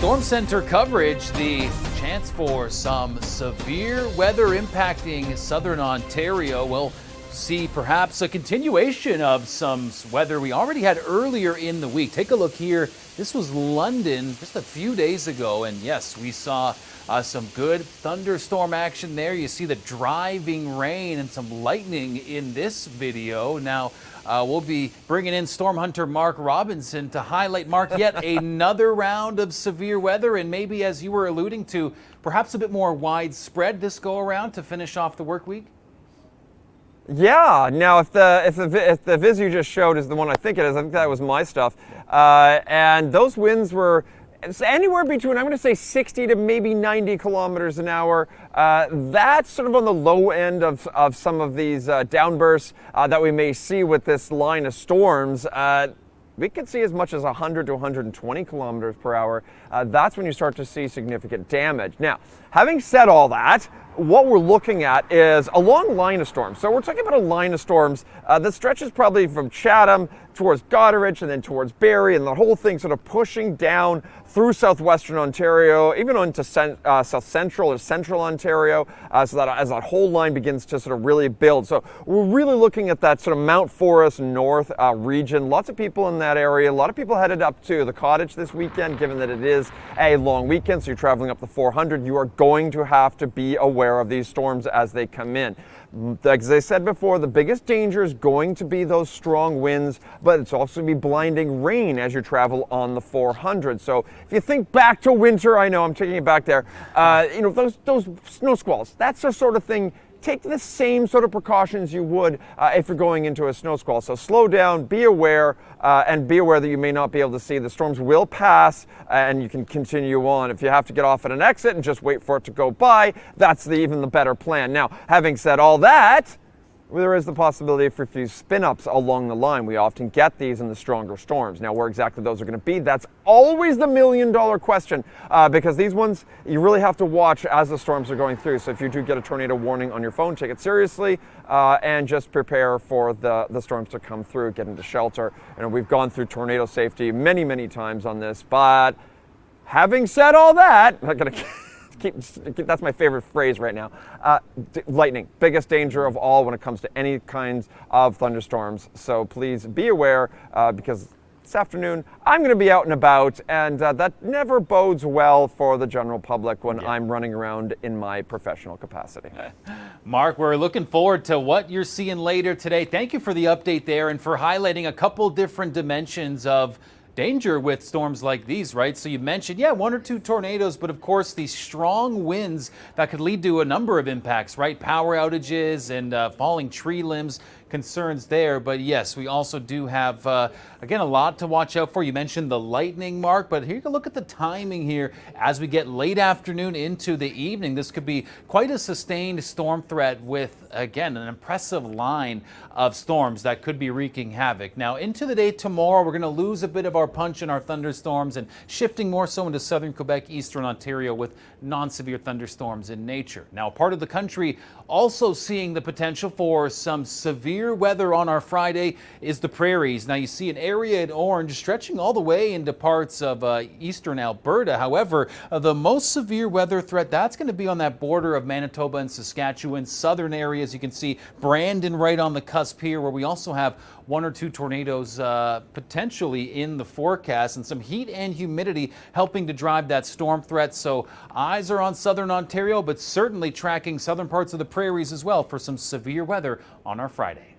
Storm Center coverage, the chance for some severe weather impacting southern Ontario. We'll see perhaps a continuation of some weather we already had earlier in the week. Take a look here. This was London just a few days ago, and yes, we saw some good thunderstorm action there. You see the driving rain and some lightning in this video. Now, we'll be bringing in storm hunter Mark Robinson to highlight, Mark, yet another round of severe weather, and maybe, as you were alluding to, perhaps a bit more widespread this go around to finish off the work week. Yeah. Now, if the viz you just showed is the one I think it is, I think that was my stuff, and those winds were anywhere between, I'm going to say 60 to maybe 90 kilometers an hour. That's sort of on the low end of some of these downbursts that we may see with this line of storms. We could see as much as 100 to 120 kilometers per hour. That's when you start to see significant damage. Now, having said all that, what we're looking at is a long line of storms. So we're talking about a line of storms that stretches probably from Chatham towards Goderich and then towards Barrie, and the whole thing sort of pushing down through southwestern Ontario, even onto south central or central Ontario, so that as that whole line begins to sort of really build. So we're really looking at that sort of Mount Forest North region. Lots of people in that area. A lot of people headed up to the Cottage this weekend, given that it is a long weekend, so you're traveling up the 400. You are going to have to be aware of these storms as they come in. As I said before, the biggest danger is going to be those strong winds, but it's also going to be blinding rain as you travel on the 400. So if you think back to winter, I know I'm taking it back there, you know, those snow squalls, that's the sort of thing. Take the same sort of precautions you would if you're going into a snow squall. So slow down, be aware, and be aware that you may not be able to see. The storms will pass, and you can continue on. If you have to get off at an exit and just wait for it to go by, that's even the better plan. Now, having said all that, there is the possibility for a few spin-ups along the line. We often get these in the stronger storms. Now, where exactly those are going to be, that's always the million-dollar question, because these ones, you really have to watch as the storms are going through. So if you do get a tornado warning on your phone, take it seriously, and just prepare for the storms to come through, get into shelter. And we've gone through tornado safety many, many times on this, but having said all that, I'm not going to that's my favorite phrase right now. Lightning, biggest danger of all when it comes to any kinds of thunderstorms. So please be aware, because this afternoon I'm going to be out and about, and that never bodes well for the general public when I'm running around in my professional capacity. Mark, we're looking forward to what you're seeing later today. Thank you for the update there and for highlighting a couple different dimensions of danger with storms like these, right? So you mentioned, one or two tornadoes, but of course these strong winds that could lead to a number of impacts, right? Power outages and falling tree limbs, concerns there. But yes, we also do have, again, a lot to watch out for. You mentioned the lightning, Mark, but here you can look at the timing here as we get late afternoon into the evening. This could be quite a sustained storm threat with, again, an impressive line of storms that could be wreaking havoc. Now, into the day tomorrow, we're going to lose a bit of our punch in our thunderstorms and shifting more so into southern Quebec, eastern Ontario with non-severe thunderstorms in nature. Now, part of the country also seeing the potential for some severe weather on our Friday is the Prairies. Now, you see an area in orange stretching all the way into parts of eastern Alberta. However, the most severe weather threat, that's going to be on that border of Manitoba and Saskatchewan, southern areas. You can see Brandon right on the cusp here, where we also have one or two tornadoes potentially in the forecast, and some heat and humidity helping to drive that storm threat. So eyes are on southern Ontario, but certainly tracking southern parts of the Prairies as well for some severe weather on our Friday.